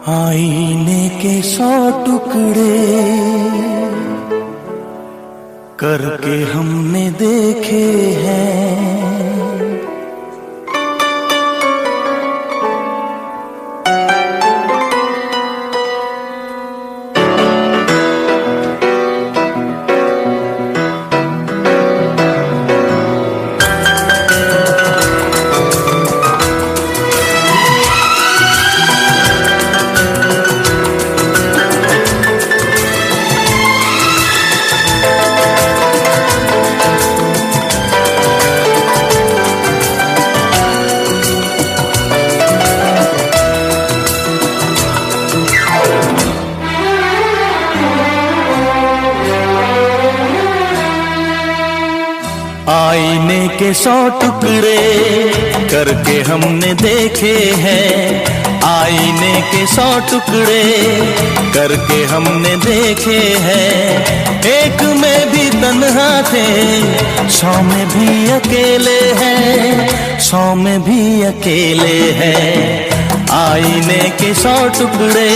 आईने के 100 टुकड़े करके हमने देखे हैं। आईने के 100 टुकड़े करके हमने देखे हैं। आईने के 100 टुकड़े करके हमने देखे हैं। एक में भी तन्हा थे, 100 में भी अकेले हैं, 100 में भी अकेले हैं। आईने के 100 टुकड़े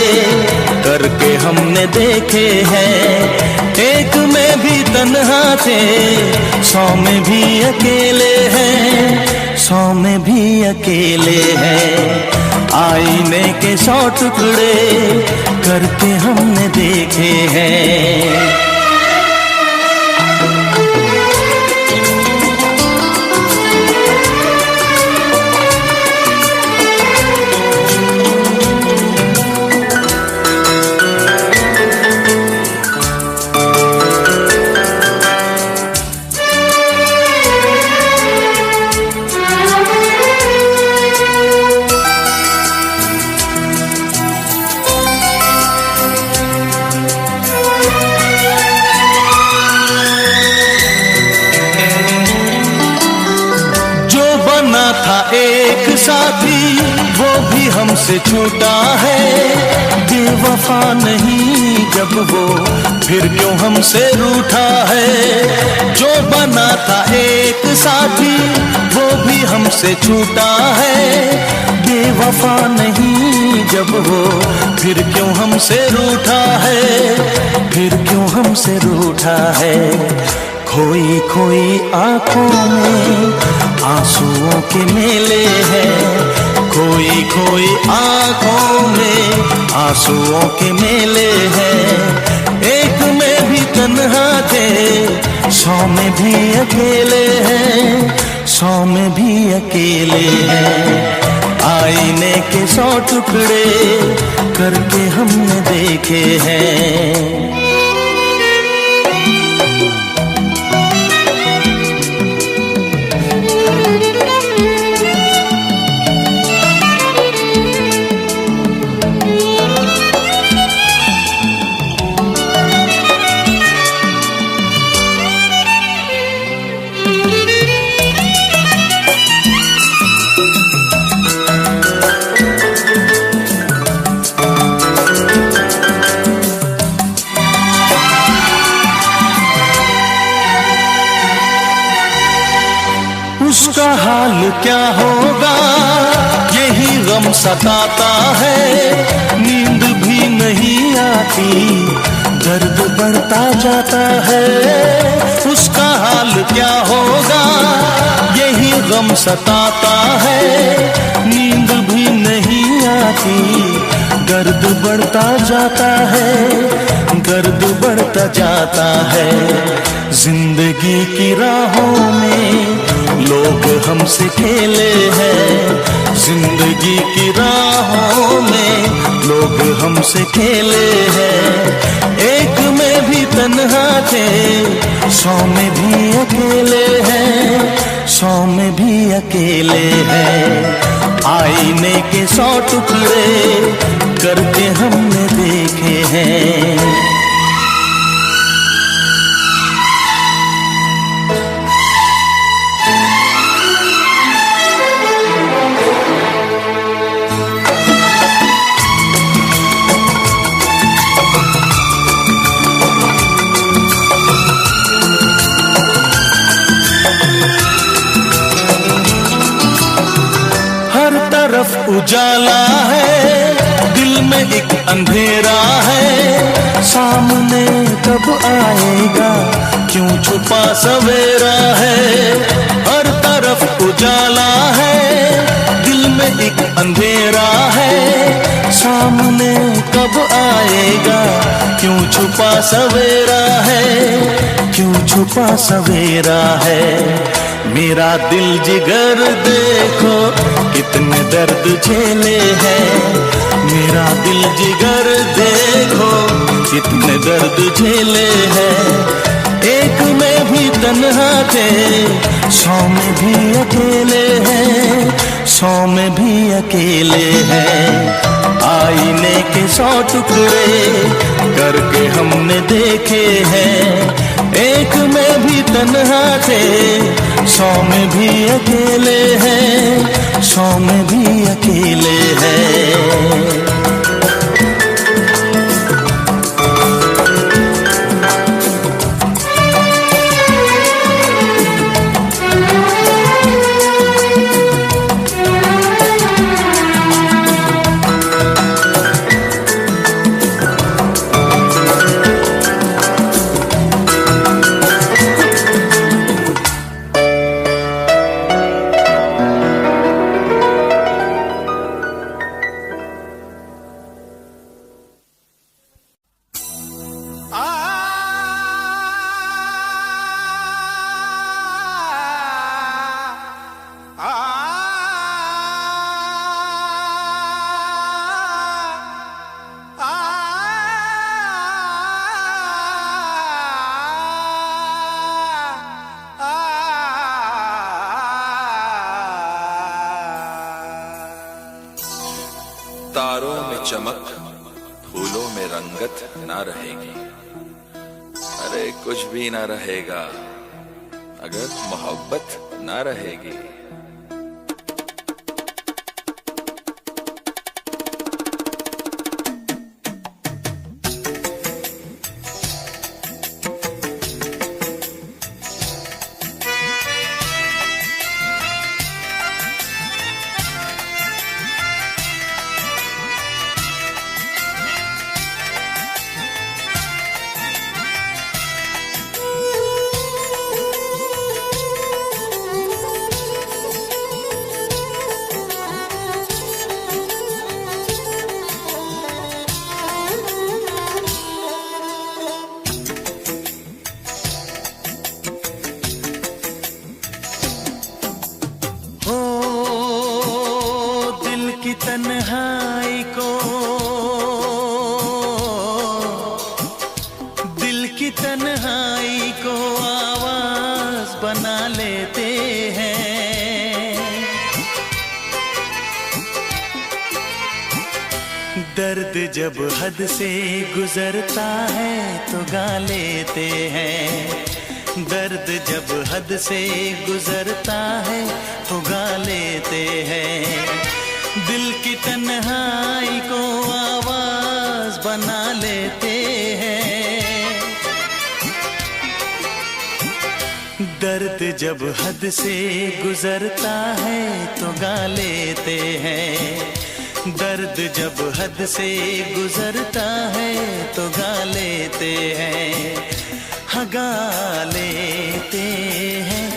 करके हमने देखे हैं। एक में भी तन्हा थे, 100 में भी अकेले हैं, 100 में भी अकेले हैं। आईने के 100 टुकड़े करके हमने देखे हैं। था एक साथी वो भी हमसे छूटा है। बेवफा नहीं जब वो फिर क्यों हमसे रूठा है। जो बना था एक साथी वो भी हमसे छूटा है। बेवफा नहीं जब वो फिर क्यों हमसे रूठा है, फिर क्यों हमसे रूठा है। खोई खोई आंखों में आंसुओं के मेले हैं। खोई खोई आंखों में आंसुओं के मेले हैं। एक में भी तन्हा थे, 100 में भी अकेले हैं, 100 में भी अकेले हैं। आईने के 100 टुकड़े करके हमने देखे हैं। उसका हाल क्या होगा यही गम सताता है। नींद भी नहीं आती, दर्द बढ़ता जाता है। उसका हाल क्या होगा यही गम सताता है। नींद भी नहीं आती, दर्द बढ़ता जाता है, दर्द बढ़ता जाता है। जिंदगी की राहों में लोग हमसे खेले हैं। जिंदगी की राहों में लोग हमसे खेले हैं। एक में भी तन्हा थे, 100 में भी अकेले हैं, 100 में भी अकेले हैं। आईने के 100 टुकड़े करके हमने देखे हैं। उजाला है, दिल में एक अंधेरा है, सामने कब आएगा, क्यों छुपा सवेरा है। हर तरफ उजाला है, दिल में एक अंधेरा है, सामने कब आएगा, क्यों छुपा सवेरा है, क्यों छुपा सवेरा है। मेरा दिल जिगर देखो कितने दर्द झेले हैं, मेरा दिल जिगर देखो कितने दर्द झेले हैं। एक में भी तन्हा थे, 100 में भी अकेले हैं, 100 में भी अकेले हैं। आईने के 100 टुकड़े करके हमने देखे हैं, एक में भी तन्हा थे, 100 में भी अकेले हैं, 100 में भी अकेले हैं। तारों में चमक, फूलों में रंगत ना रहेगी। अरे कुछ भी ना रहेगा अगर मोहब्बत ना रहेगी। तन्हाई को, दिल की तन्हाई को आवाज बना लेते हैं। दर्द जब हद से गुजरता है तो गा लेते हैं, दर्द जब हद से गुजरता है तो गा लेते हैं। दिल की तन्हाई को आवाज बना लेते हैं। दर्द जब हद से गुजरता है तो गा लेते हैं, दर्द जब हद से गुजरता है तो गा लेते हैं, हाँ गा लेते हैं,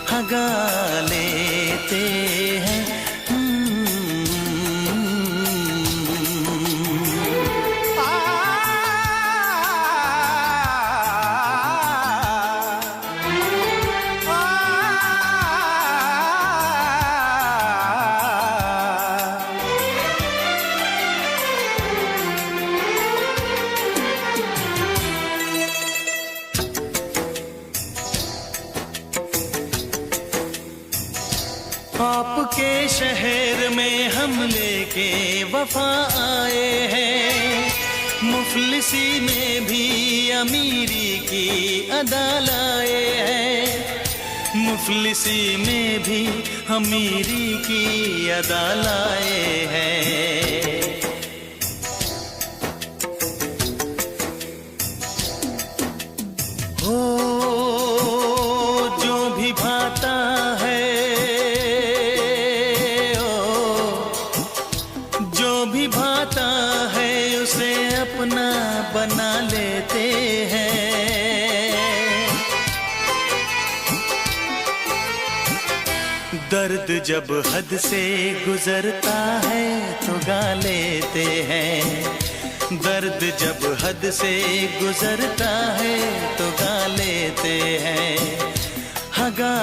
हाँ गा लेते हैं। आपके शहर में हम लेके वफा आए हैं, मुफलिसी में भी अमीरी की अदा लाए हैं, मुफलिसी में भी अमीरी की अदा लाए हैं। हो जो भी भाता है बना लेते हैं। दर्द जब हद से गुजरता है तो गा लेते हैं। दर्द जब हद से गुजरता है तो गा लेते हैं। हाँ गा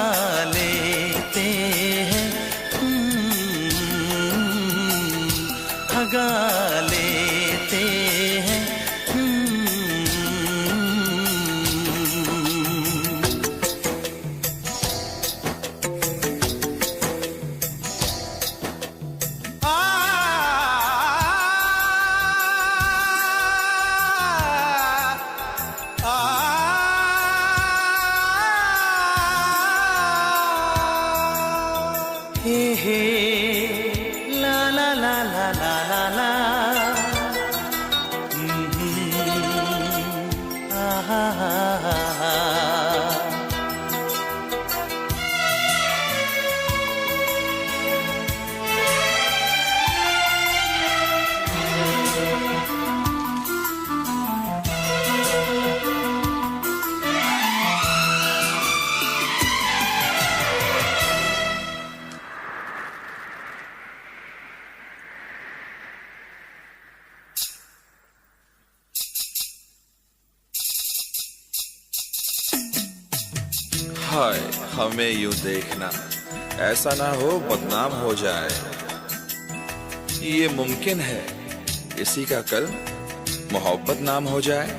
लेते हैं, हाँ गा लेते हैं। हे हे ला ला ला ला ला ला ला, आहा हा हा हा। हाय हमें यूं देखना, ऐसा ना हो बदनाम हो जाए। ये मुमकिन है किसी का कल मोहब्बत नाम हो जाए।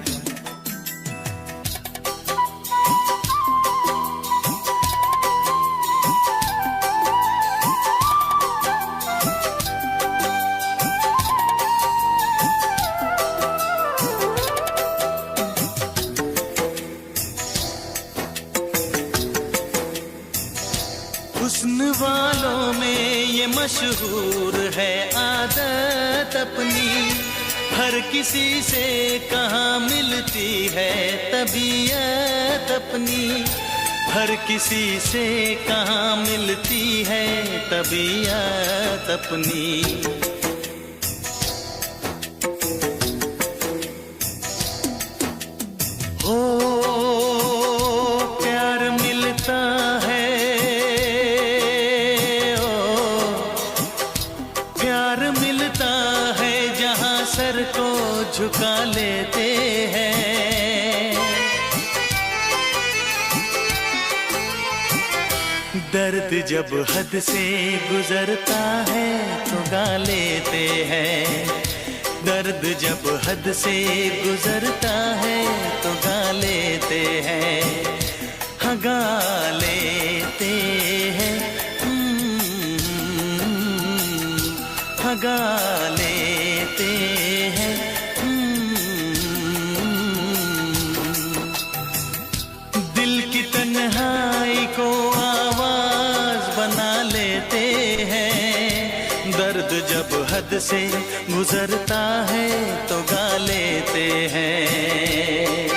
हुस्न वालों में ये मशहूर है आदत अपनी, हर किसी से कहाँ मिलती है तबीयत अपनी। हर किसी से कहाँ मिलती है तबीयत अपनी। हो प्यार मिलता है, सर को झुका लेते हैं। दर्द जब हद से गुजरता है तो गा लेते हैं। दर्द जब हद से गुजरता है तो गा लेते हैं। हाँ गा लेते हैं, हाँ गा लेते हैं। दिल की तन्हाई को आवाज बना लेते हैं। दर्द जब हद से गुजरता है तो गा लेते हैं।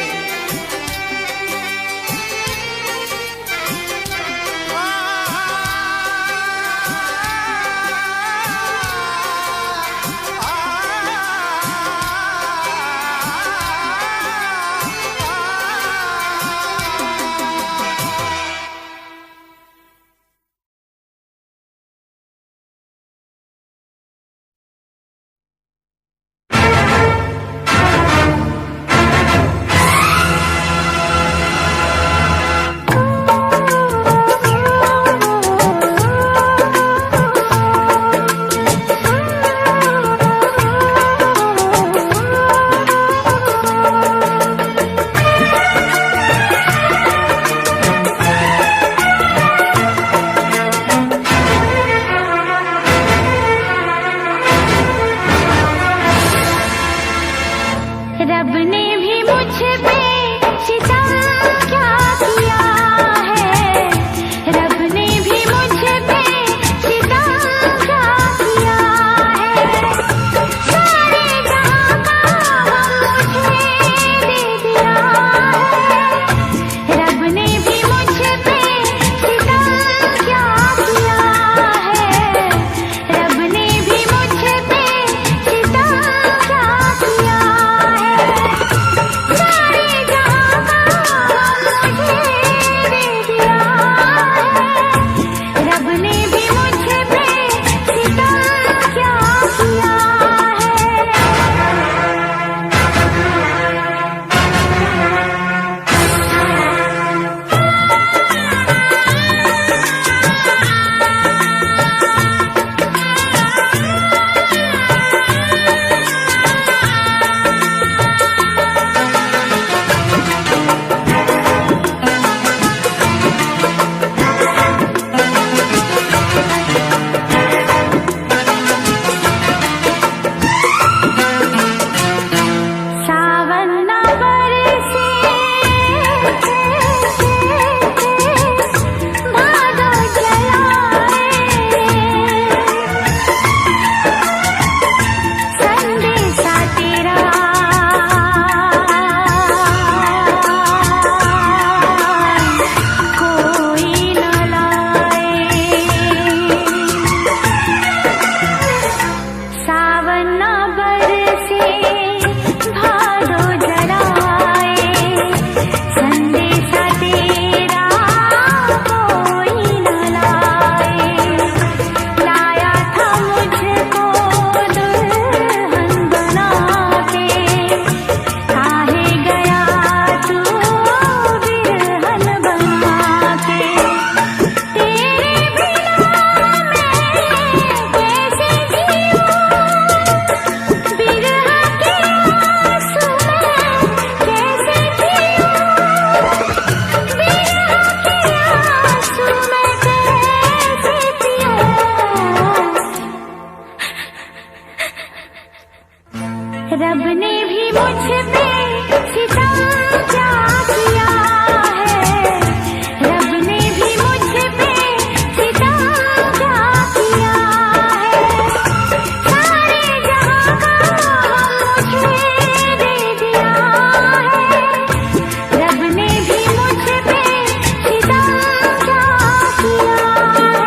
रब ने भी मुझ पे सितम क्या किया है, रब ने भी मुझ पे सितम क्या किया है। सारे जहां का मुझे दे दिया है, रब ने भी मुझ पे सितम क्या किया है।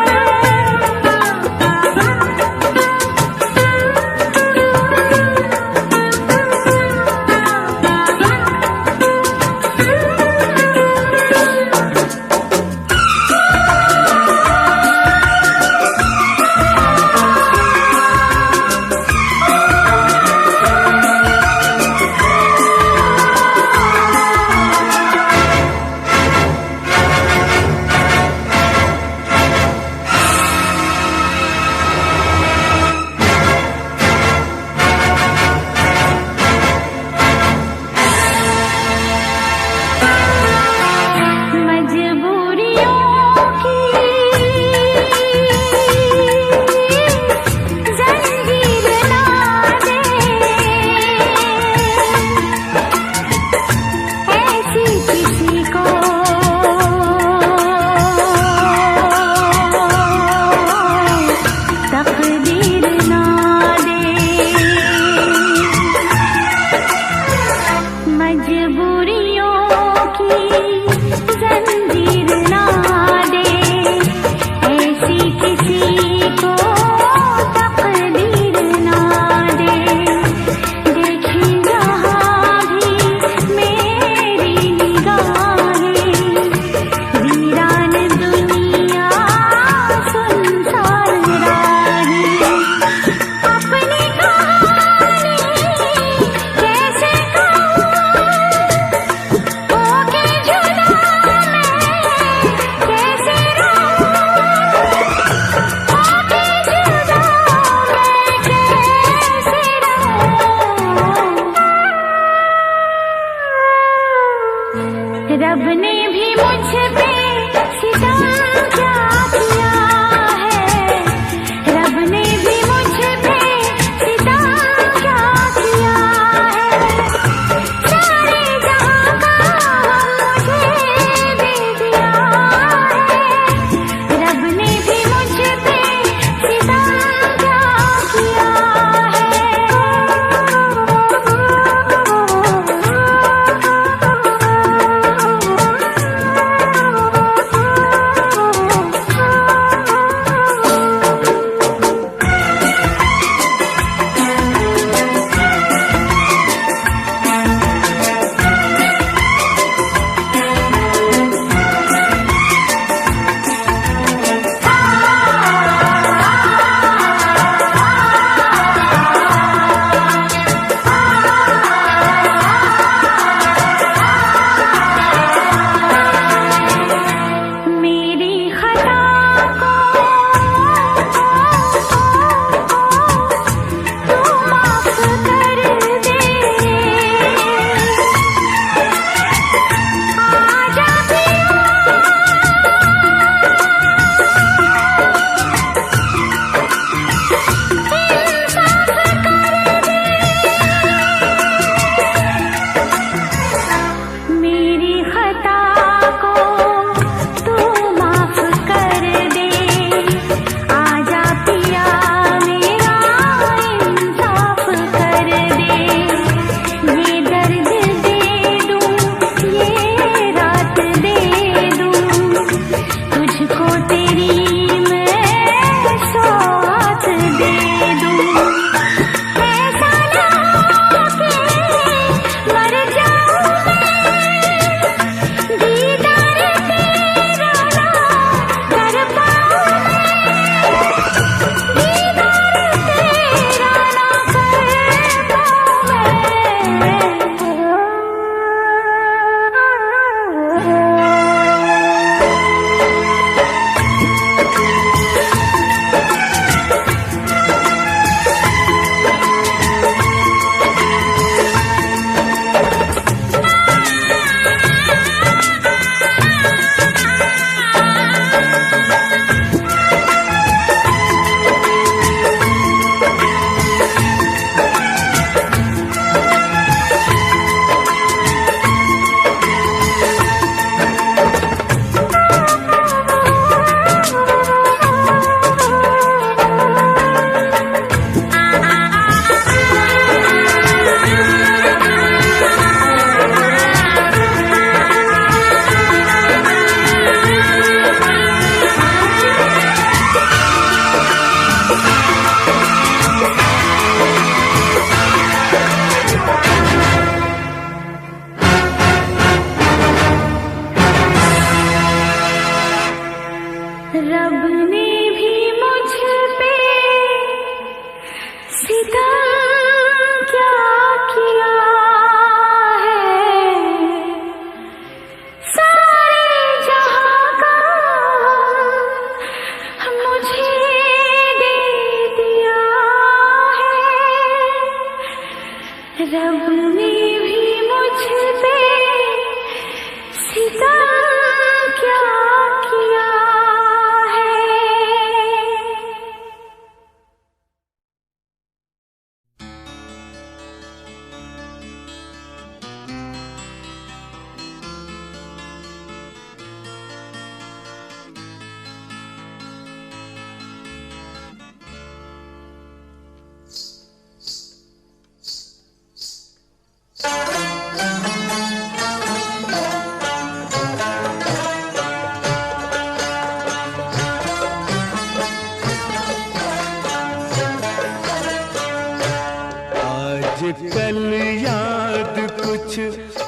कल याद कुछ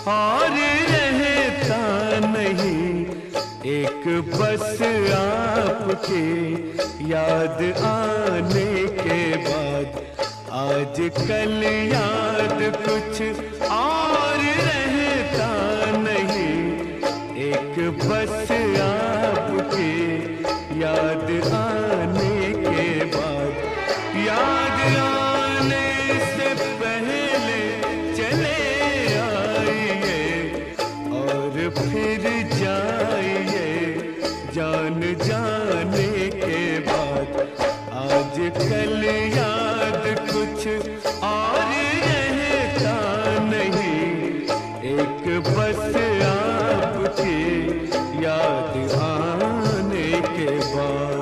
और रहता नहीं, एक बस आपके याद आने के बाद। आज कल याद कुछ और रहता नहीं, एक बस आपके याद आने के बाद। याद आने से पहले चले आइए और फिर जाइए जान जाने के बाद। आज कल याद कुछ और रहता नहीं, एक बस आपकी याद आने के बाद।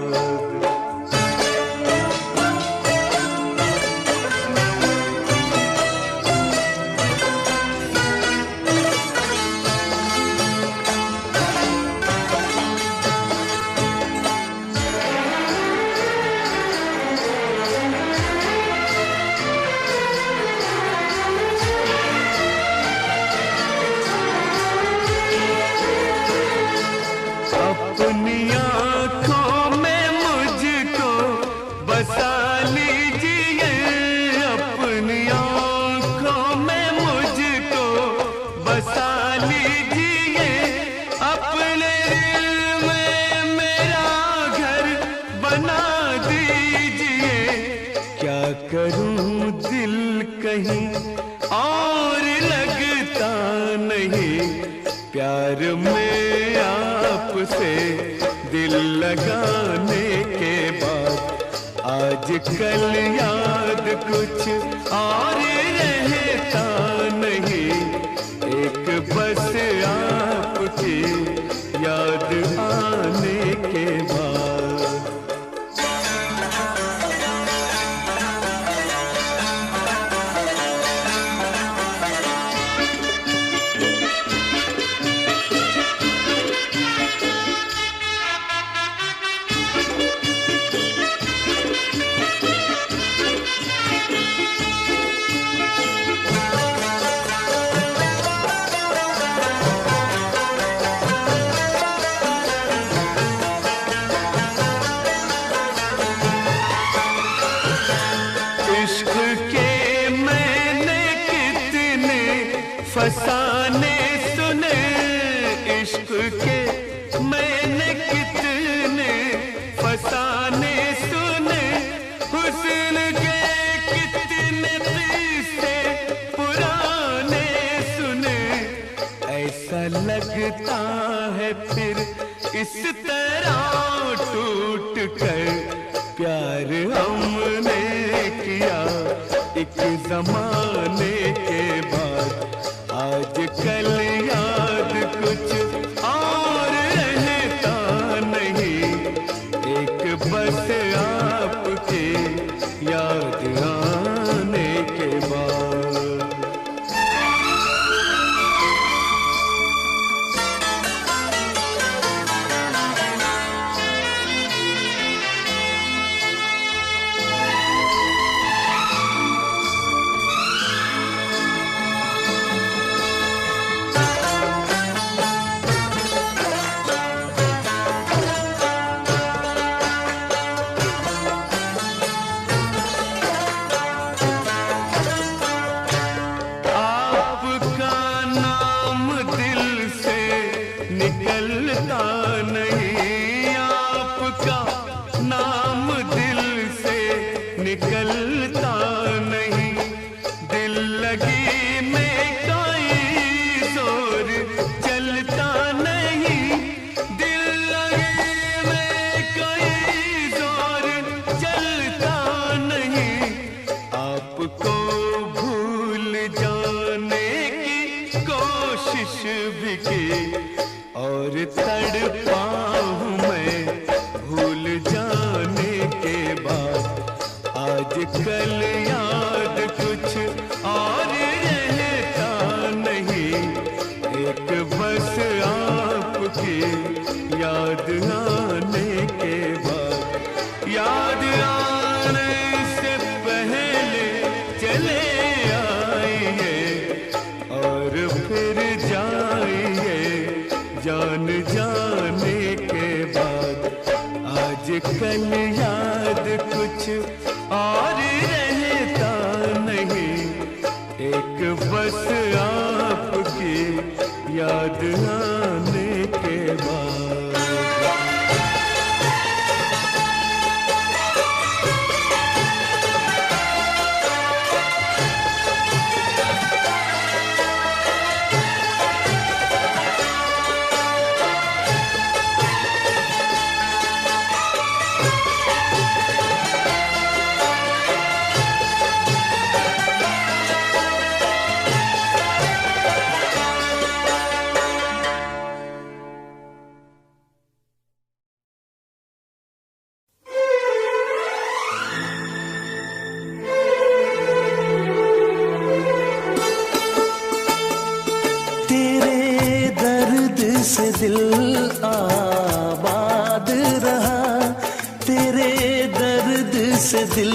अपनी आँखों में मुझको बसा लीजिए, अपनी आँखों में मुझको बसा लीजिए, अपने दिल में मेरा घर बना दीजिए। क्या करूं दिल कहीं और लगता नहीं, प्यार में आपसे दिल लगाने के बाद। आज कल याद कुछ और रहता नहीं, एक बस आपकी याद आने के बाद। इश्क के मैंने कितने फसाने सुने, इश्क के मैंने कितने फसाने सुने, हुस्न के कितने किस्से पुराने सुने। ऐसा लगता है फिर इस तरह टूट कर प्यार हमने किया एक जमाने के बाद। आज कल याद कुछ और रहता नहीं, एक बस आपके याद आने के बाद। निकलता नहीं, आपका नाम दिल से निकलता नहीं। दिल लगी में कोई जोर चलता नहीं, दिल लगी में कोई जोर चलता नहीं। आपको भूल जाने की कोशिश भी की और तड़पा हूँ मैं भूल जाने के बाद। आज कल याद कुछ और बस आपकी याद आने के बाद। से दिल आबाद रहा, तेरे दर्द से दिल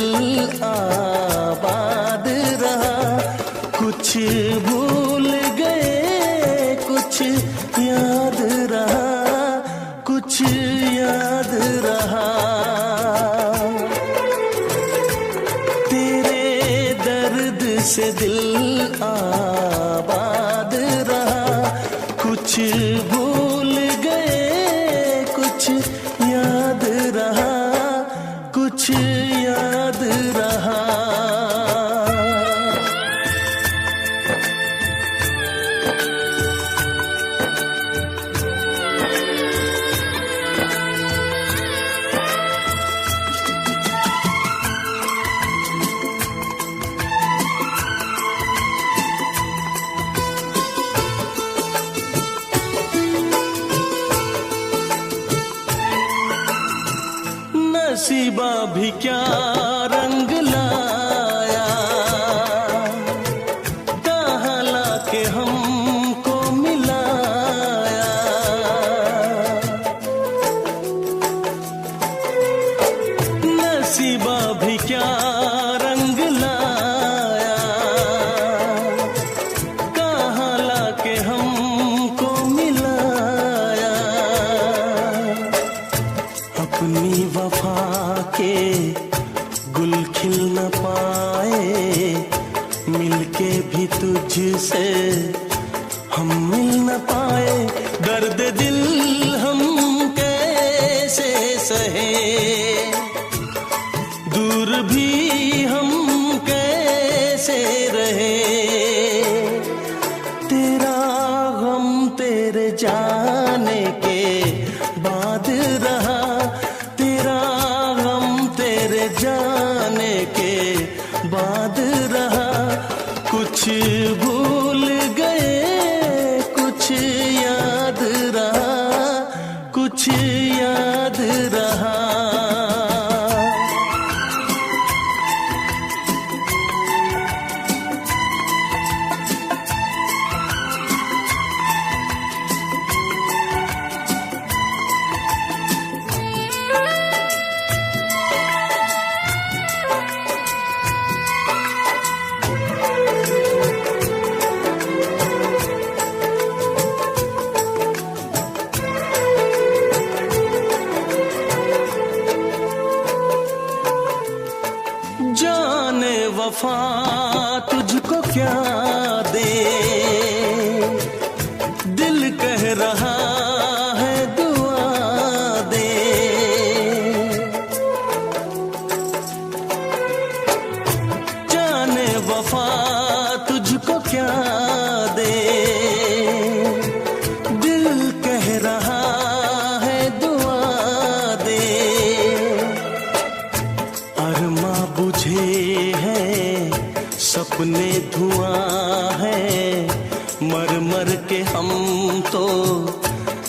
आबाद रहा। कुछ भूल गए कुछ याद रहा, कुछ याद रहा। तेरे दर्द से दिल आबाद रहा, कुछ भूल गए कुछ याद रहा, कुछ याद रहा। नसीबा भी क्या रंग लाया, कहाँ लाके हमको मिलाया। नसीबा भी क्या रंग लाया, कहाँ लाके हमको मिलाया। अपनी वफा के गुल खिल न पाए, मिलके भी तुझसे हम मिल न पाए। दर्द दिल हम कैसे सहे, दूर भी हम कैसे रहे। तेरा गम तेरे जाने के बाद रहा, जाने के बाद रहा। कुछ भूल गए कुछ याद रहा, कुछ याद रहा। जाने वफा तुझको क्या दे, दिल कह रहा है दुआ दे। जाने वफा तुझको क्या दे, दिल कह रहा है दुआ दे। अरमा बुझे सपने धुआं है, मर मर के हम तो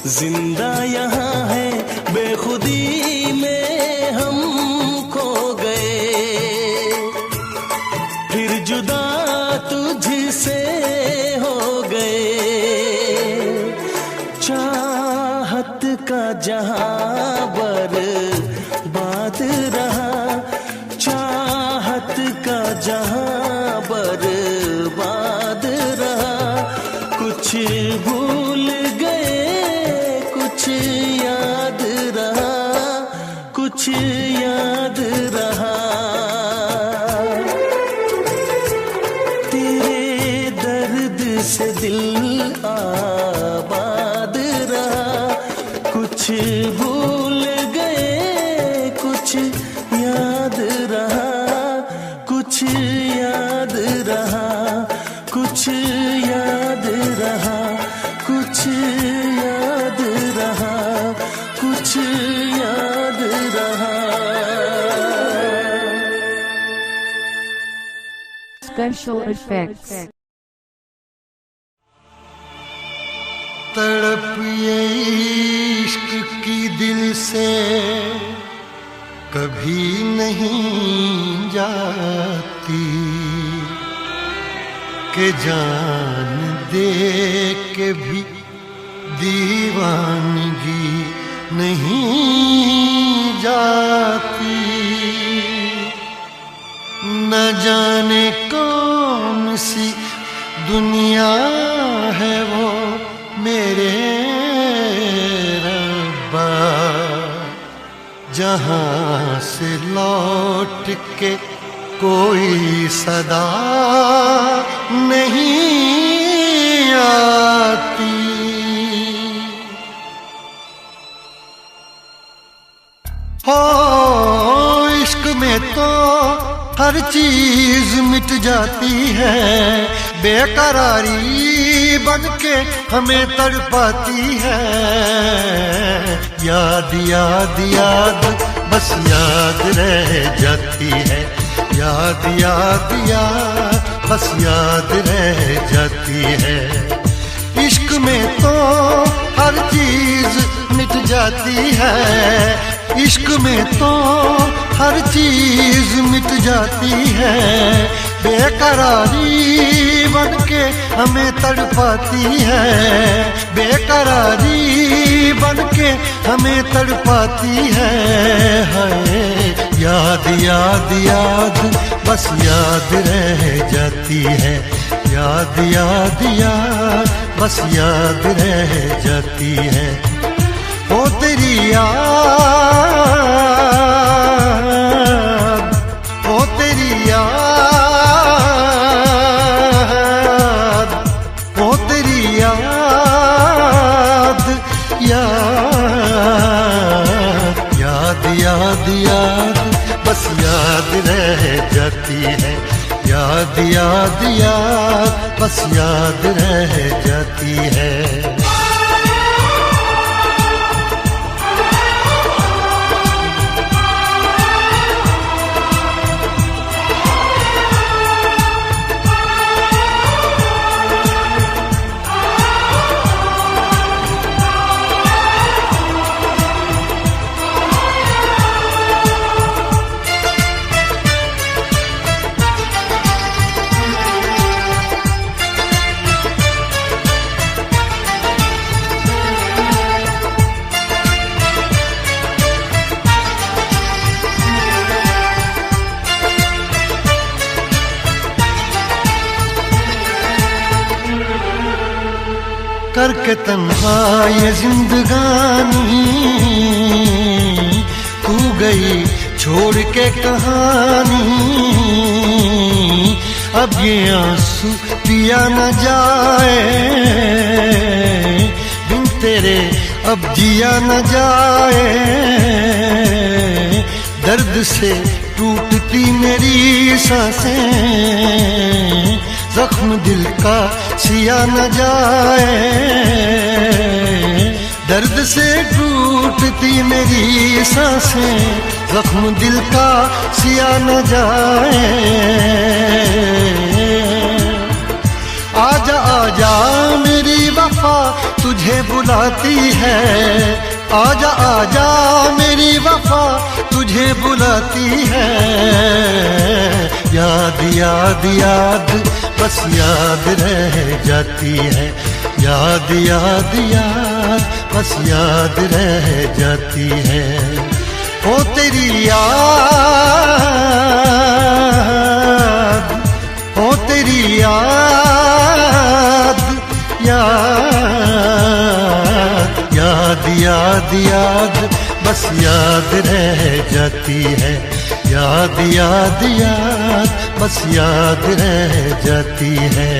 जिंदा यहाँ है। बेखुदी में हम खो गए, फिर जुदा तुझसे हो गए। चाहत का जहां बर्बाद रहा, चाहत का जहां बर्बाद रहा। कुछ भूल गए कुछ याद रहा, कुछ याद रहा। दिल आबाद रहा। कुछ भूल गए कुछ याद रहा, कुछ याद रहा, कुछ याद रहा, कुछ याद रहा, कुछ याद रहा। Special effects. तड़प ये इश्क की दिल से कभी नहीं जाती, कि जान दे के भी दीवानगी नहीं जाती। न जाने कौन सी दुनिया है वो मेरे रब्बा, जहां से लौट के कोई सदा नहीं आती। हो इश्क में तो हर चीज मिट जाती है, बेकरारी बन के हमें तड़पाती है। याद याद याद बस याद रह जाती है, याद याद याद बस याद रह जाती है। इश्क में तो हर चीज मिट जाती है, इश्क में तो हर चीज मिट जाती है। बेकरारी बन के हमें तड़पाती है, बेकरारी बन के हमें तड़पाती है। हाय याद याद याद बस याद रह जाती है, याद याद याद बस याद रह जाती है। ओ तेरी याद, ओ तेरी याद, ओ तेरी याद, याद याद याद याद बस याद रह जाती है, याद याद याद बस याद रह जाती है। करके तन्हा ये जिंदगानी तू गई छोड़ के कहानी, अब ये आंसू पिया न जाए बिन तेरे, अब जिया न जाए। दर्द से टूटती मेरी सांसें, जख्म दिल का सिया न जाए। दर्द से टूटती मेरी सांसें, जख्म दिल का सिया न जाए। आजा आजा मेरी वफा तुझे बुलाती है, आजा आजा मेरी वफा तुझे बुलाती है। याद याद याद बस याद रह जाती है, याद याद याद बस याद रह जाती है। ओ तेरी याद, ओ तेरी याद, याद याद याद याद बस याद रह जाती है, याद याद याद बस याद रह जाती है।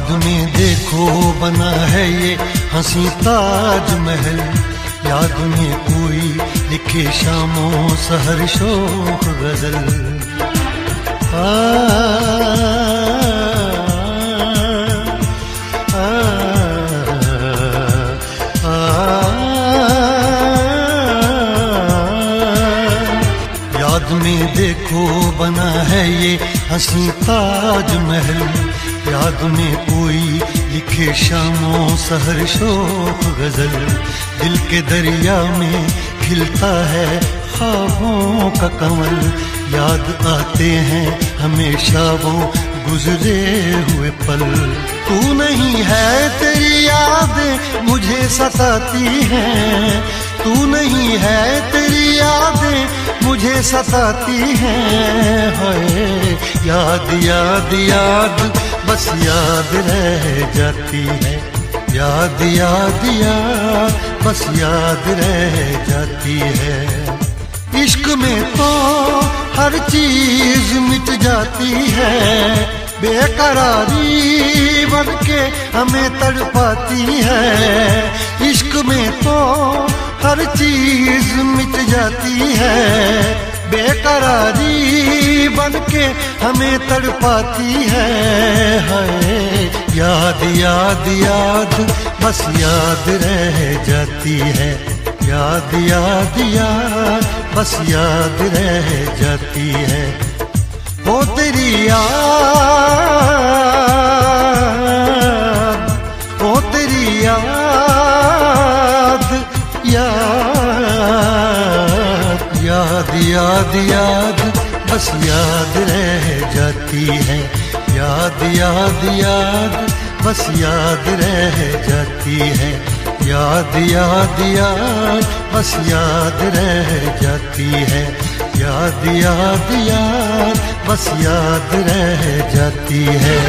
याद में देखो बना है ये हंसी ताजमहल, याद में कोई लिखे शामों सहर शोख गजल। याद में देखो बना है ये हंसी ताजमहल, याद में कोई लिखे शामों सहर शोख गजल। दिल के दरिया में खिलता है ख्वाबों का कमल, याद आते हैं हमेशा वो गुजरे हुए पल। तू नहीं है तेरी यादें मुझे सताती हैं, तू नहीं है तेरी यादें मुझे सताती हैं। हाय याद याद याद बस याद रह जाती है, याद याद याद बस याद रह जाती है। इश्क में तो हर चीज मिट जाती है, बेकरारी बन के हमें तड़पाती है। इश्क में तो हर चीज मिट जाती है, बेकरारी बन के हमें तड़पाती है। हाय याद याद याद बस याद रह जाती है, याद याद याद बस याद रह जाती है। वो तेरी याद, वो तेरी याद, याद याद याद बस याद रह जाती है, याद याद याद बस याद रह जाती है। याद याद याद बस याद रह जाती है, याद याद याद बस याद रह जाती है।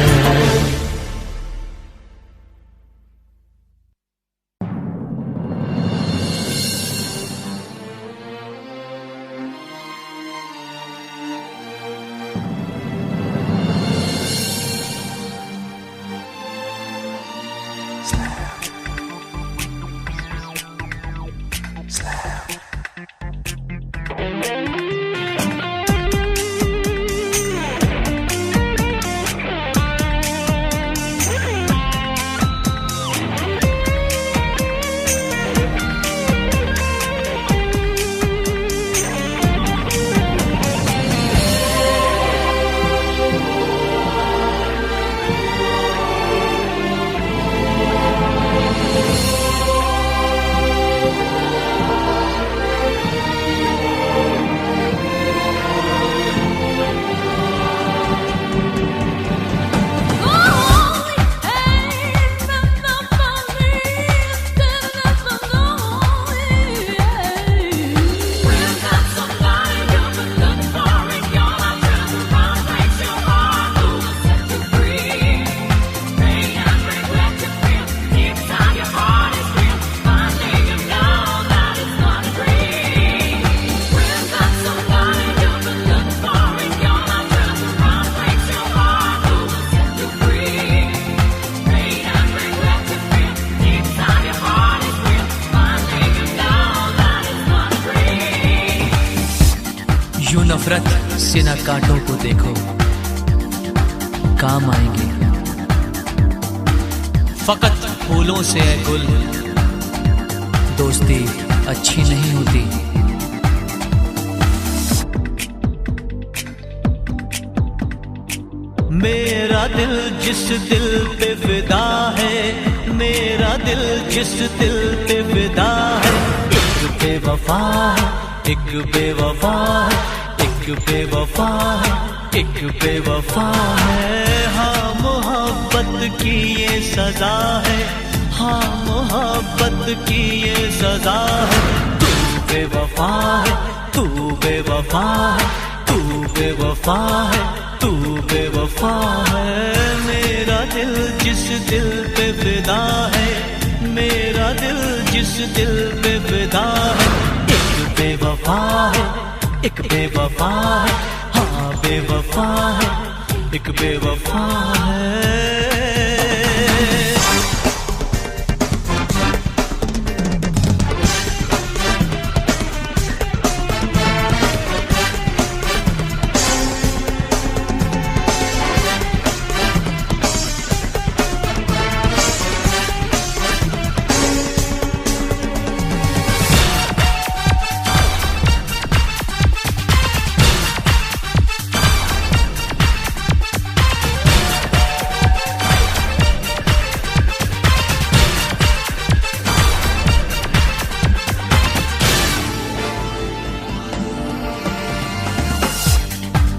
नफरत से न कांटों को देखो, काम आएंगे फकत फूलों से है गुल, दोस्ती अच्छी नहीं होती। मेरा दिल जिस दिल पे फिदा है, मेरा दिल जिस दिल पे फिदा है, एक बेवफा है, एक बेवफा है, एक बेवफा है, एक बेवफा है। हाँ मोहब्बत की ये सजा है, हाँ मोहब्बत की ये सजा है। तू बेवफा है, तू बेवफा है, तू बेवफा है, तू बेवफा है। मेरा दिल जिस दिल पे फिदा है, मेरा दिल जिस दिल पे फिदा है, एक बेवफा है, एक बेवफा है, हाँ बेवफा है, एक बेवफा है।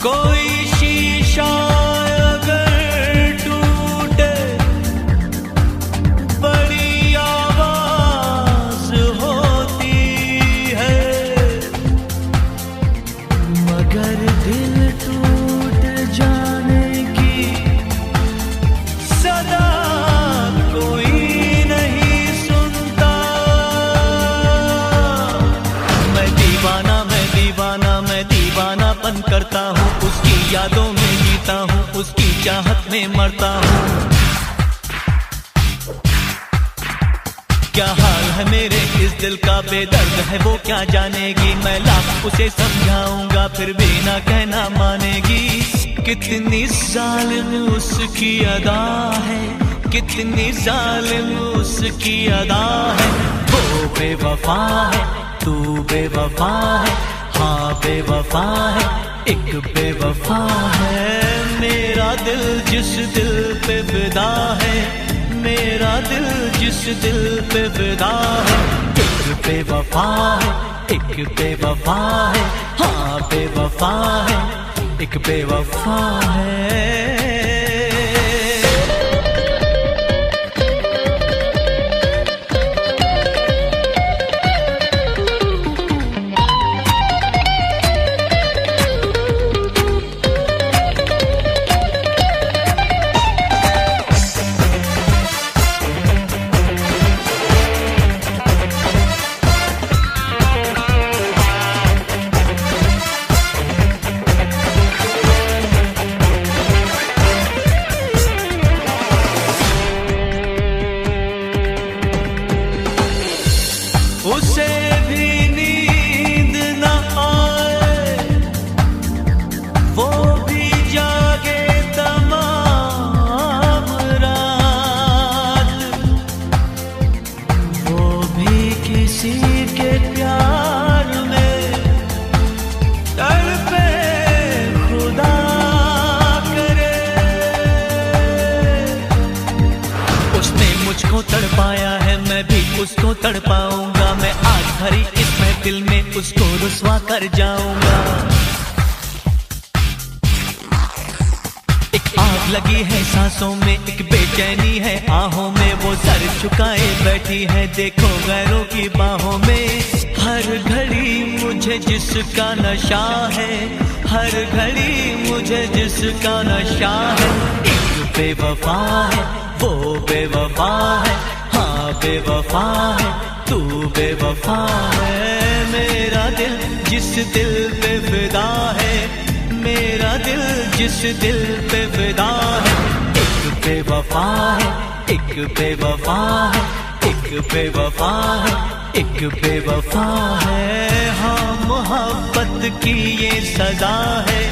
कोई शीशा अगर टूटे बड़ी आवाज होती है, मगर दिल टूट जाने की सदा कोई नहीं सुनता। मैं दीवाना, मैं दीवाना, मैं दीवानापन करता हूँ, उसकी यादों में जीता हूँ, उसकी चाहत में मरता हूँ। क्या हाल है मेरे इस दिल का, बेदर्द है वो क्या जानेगी। मैं लाख उसे समझाऊंगा फिर भी ना कहना मानेगी। कितनी जालिम उसकी अदा है, कितनी जालिम उसकी अदा है। वो बेवफा है, तू बेवफा है, हाँ बेवफा है, एक बेवफा है। मेरा दिल जिस दिल पे फिदा है, मेरा दिल जिस दिल पे फिदा है, एक बेवफा है, एक बेवफा है, हाँ बेवफा है, एक बेवफा है। उसे भी नींद न आए, वो भी जागे तमाम रात, वो भी किसी के प्यार में तड़पे खुदा करे। उसने मुझको तड़पाया है, मैं भी उसको तड़पाऊंगा। मैं आज भरी इस महफिल में उसको रुस्वा कर जाऊंगा। एक आग लगी है सांसों में, एक बेचैनी है आहों में। वो सर झुकाए बैठी है, देखो गैरों की बाहों में। हर घड़ी मुझे जिसका नशा है, हर घड़ी मुझे जिसका नशा है। एक बेवफा है, वो बेवफा है, हाँ बेवफा है, तू बेवफा है। मेरा दिल जिस दिल पे फिदा है, मेरा दिल जिस दिल पे फिदा है, एक बेवफा है, एक बेवफा है, एक बेवफा है, एक बेवफा है। हाँ मोहब्बत की ये सजा है,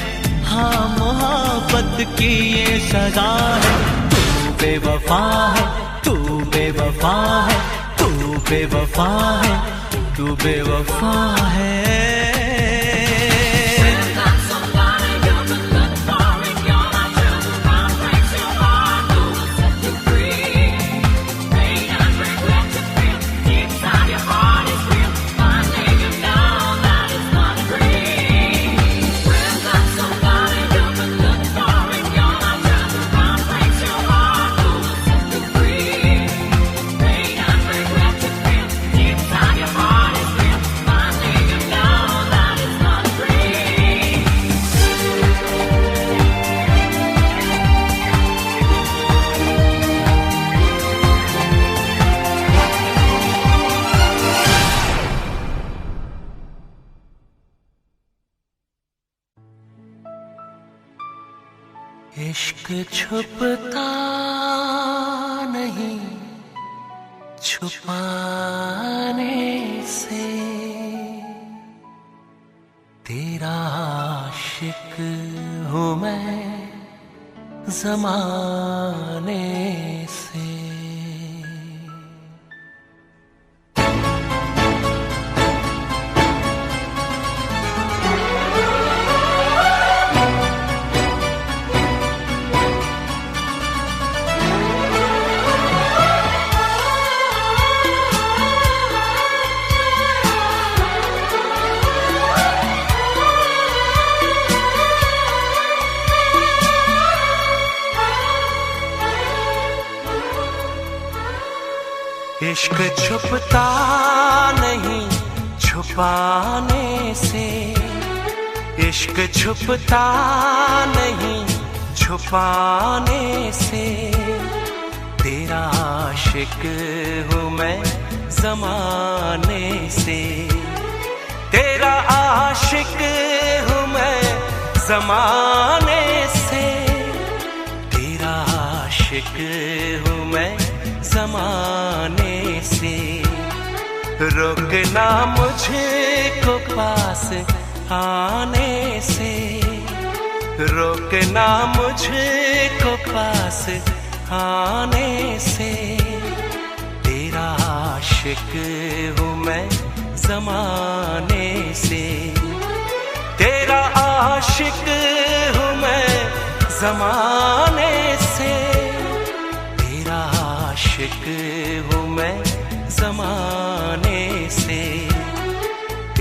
हाँ मोहब्बत की ये सजा है। तू बेवफा है, तू बेवफा है, तू बेवफा है, तू बेवफा है। इश्क छुपता नहीं छुपाने से, तेरा आशिक हूँ मैं ज़माने से। इश्क छुपता नहीं छुपाने से, इश्क छुपता नहीं छुपाने से, तेरा आशिक हूँ मैं ज़माने से, तेरा आशिक हूँ मैं ज़माने से, तेरा आशिक हूँ मैं ज़माने से। रोकना मुझको पास आने से, रोकना मुझको पास आने से, तेरा आशिक हूँ मैं ज़माने से, तेरा आशिक हूँ मैं ज़माने से, तेरा आशिक हूँ मैं ज़माने से।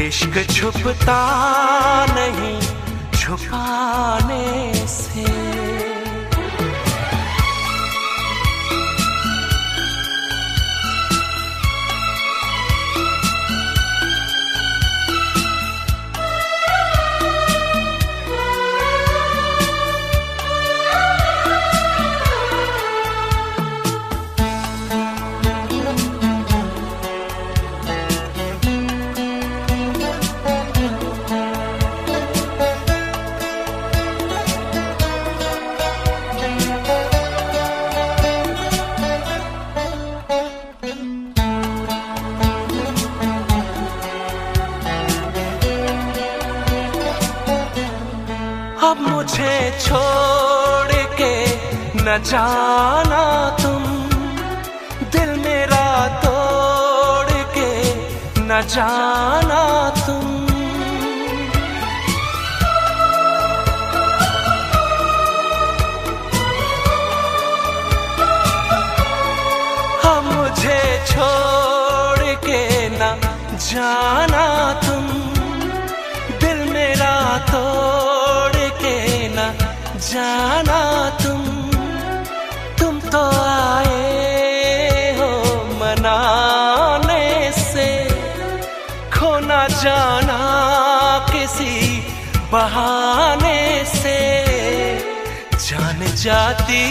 इश्क छुपता नहीं छुपाने से। अब मुझे छोड़ के न जाना तुम, दिल मेरा तोड़ के न जाना तुम। अब मुझे छोड़ के न जाना तुम, दिल मेरा तोड़ के न जाना तुम तो आए हो मनाने से, खो न जाना किसी बहाने से, जान जाती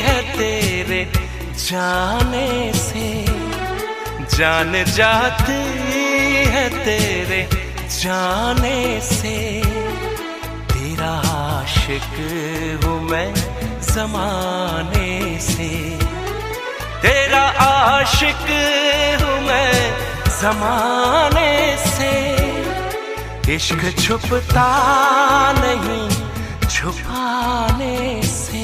है तेरे जाने से, जान जाती है तेरे जाने से, तेरा आशिक हूँ मैं ज़माने से, तेरा आशिक हूँ मैं ज़माने से। इश्क छुपता नहीं छुपाने से।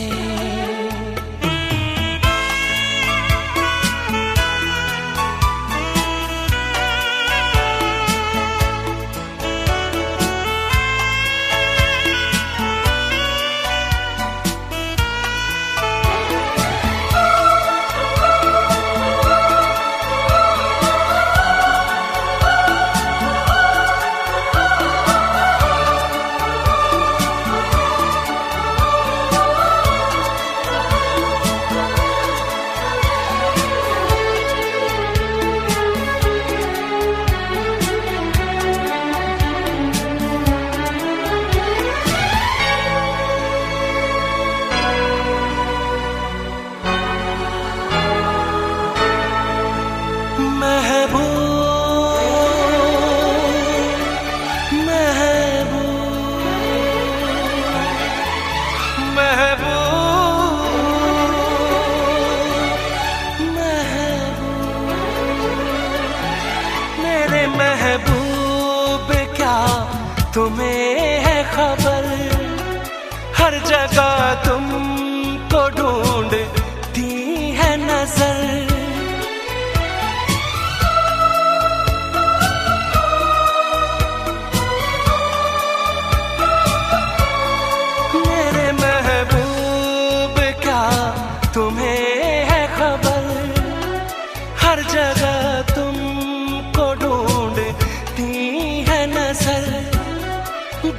महबूब क्या तुम्हें है खबर, हर जगह तुमको ढूंढती है नजर। मेरे महबूब क्या तुम्हें है खबर, हर जगह तुमको ढूंढती है नजर।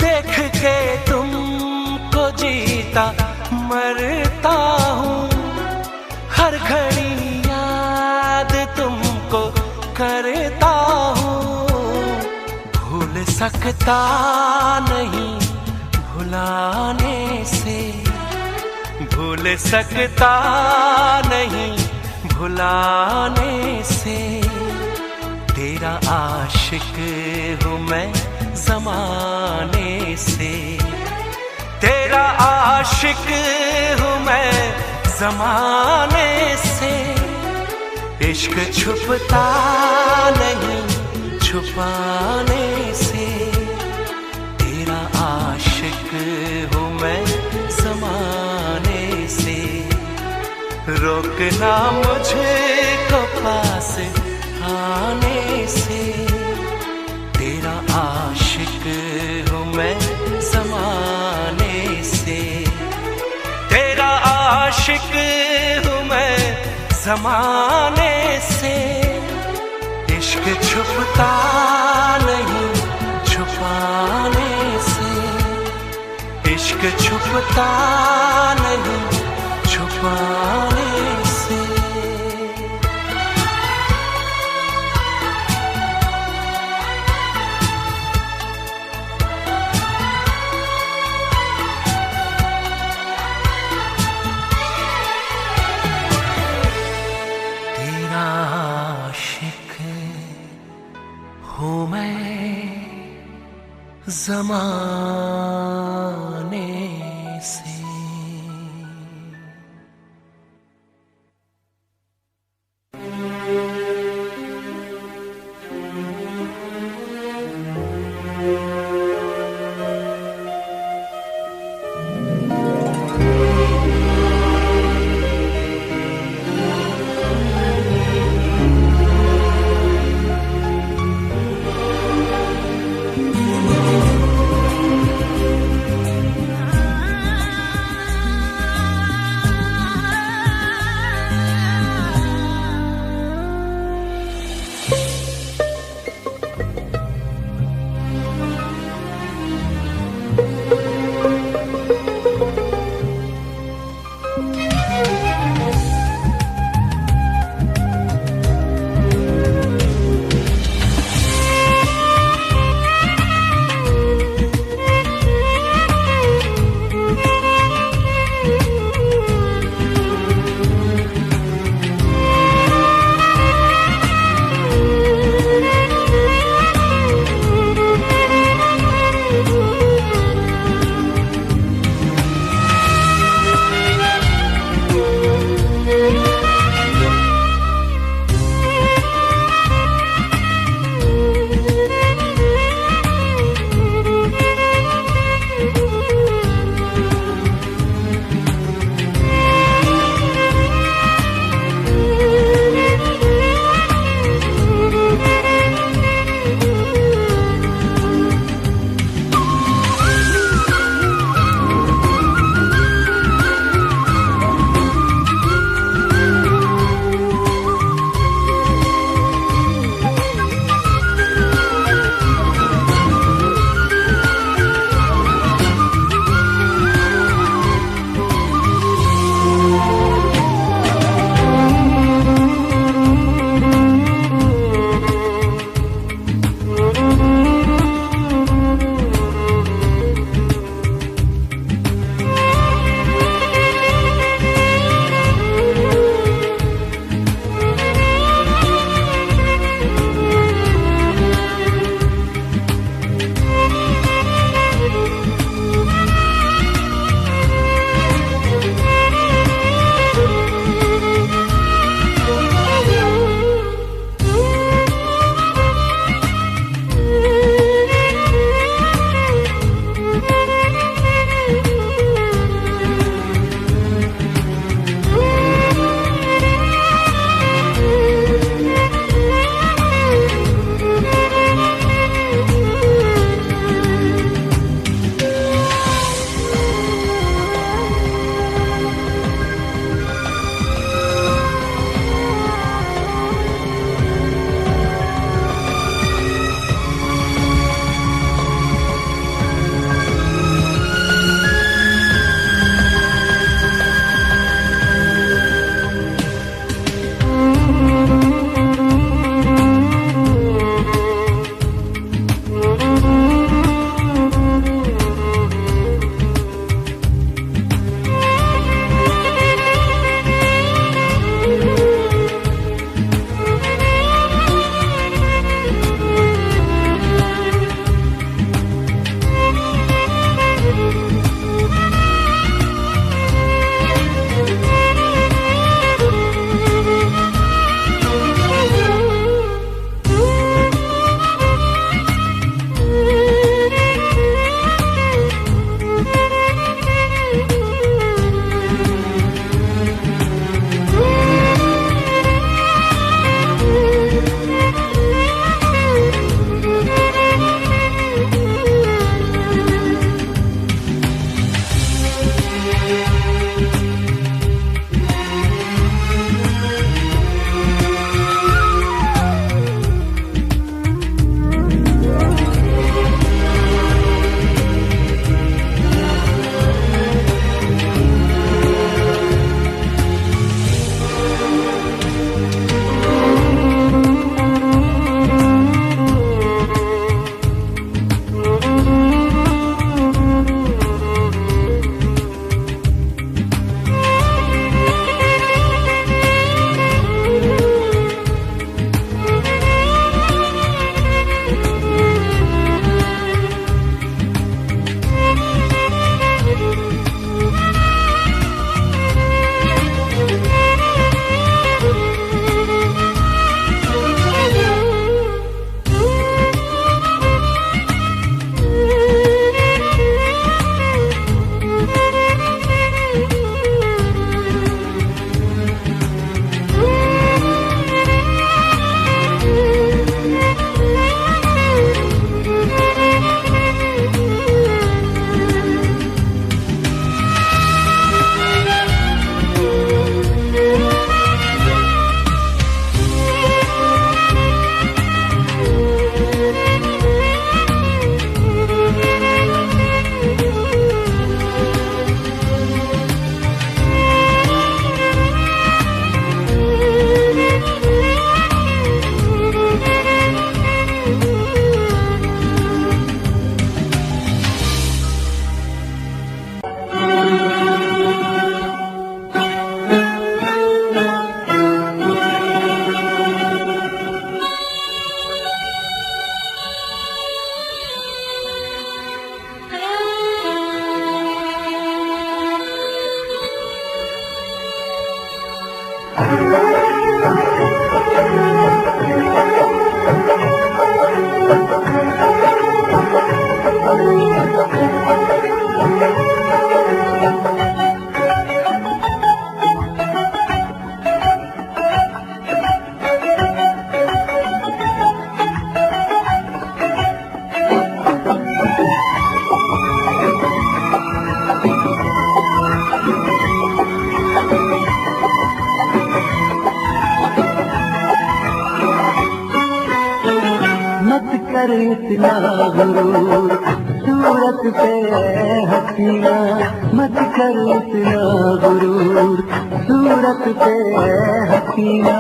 देख के तुमको जीता मरता हूँ, हर घड़ी याद तुम सकता नहीं भुलाने से, भूल सकता नहीं भुलाने से। तेरा आशिक हूँ मैं ज़माने से, तेरा आशिक हूँ मैं ज़माने से। इश्क छुपता नहीं छुपाने से, तेरा आशिक हूँ मैं ज़माने से। रोकना मुझे को पास आने से, तेरा आशिक हूँ मैं ज़माने से। तेरा आशिक हूँ मैं ज़माने से। इश्क छुपता नहीं छुपाने से, इश्क छुपता नहीं छुपाने से। तेरा आशिक हूँ मैं ज़माने से। मत कर इतना गुरूर सूरत पे हसीना, मत कर इतना गुरूर सूरत पे हसीना।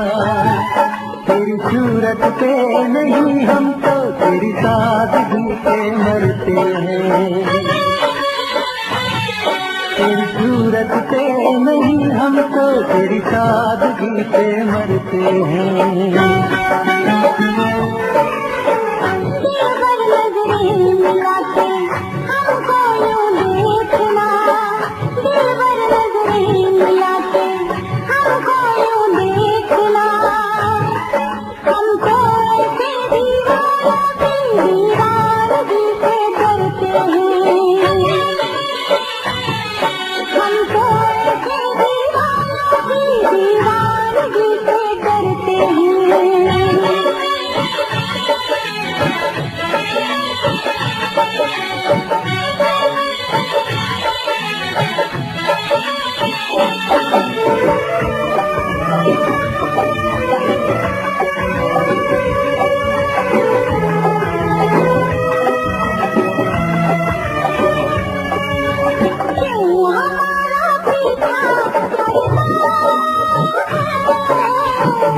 तेरी सूरत पे नहीं हम तो तेरी सादगी पे मरते हैं। तेरी सूरत पे नहीं हम तो तेरी सादगी पे मरते हैं। मिलाते हमको यूं देखना, दिलबर नजरें मिलाते हमको यूं देखना। हमको ऐसे दीवानगी से डरते हैं। हमको ऐसे दीवानगी से डरते हैं।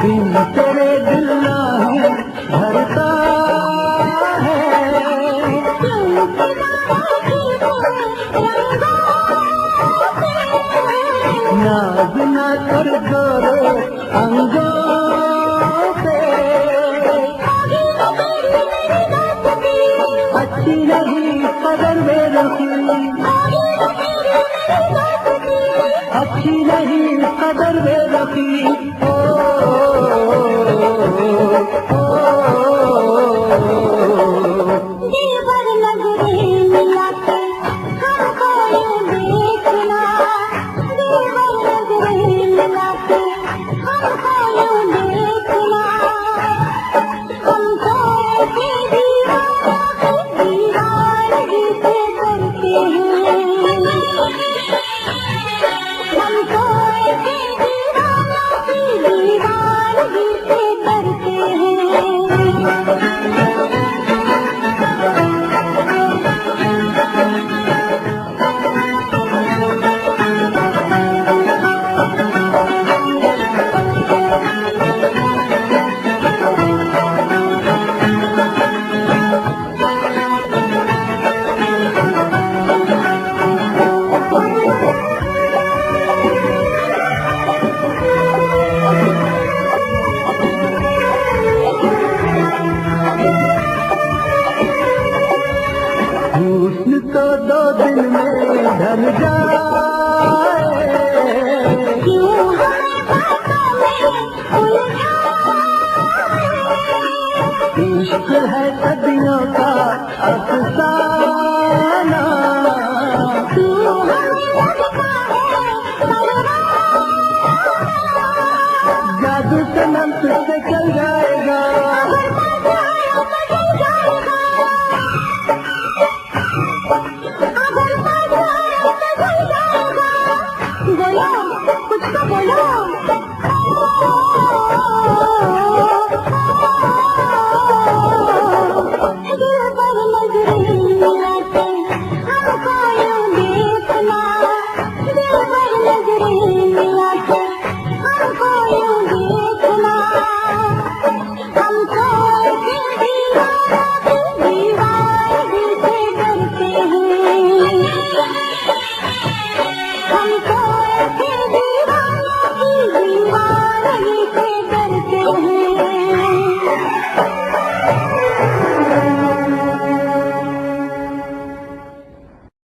बिन तेरे दिल नहीं भरता है। नाज न कर गोरे अंगों पे, अच्छी नहीं कदर में रखी, अच्छी नहीं कदर में रखी। दिलबर नजरें मिलाते हमको यूं देखना, दिलबर नजरें मिलाते हमको यूं देखना। हमको ऐसे दीवानगी से डरते हैं। हमको ऐसे दीवानगी से डरते हैं। हुस्न तो 2 दिन में ढल जाए, क्यों हमें बातों में उलझाए। इश्क है सदियों का अफसाना।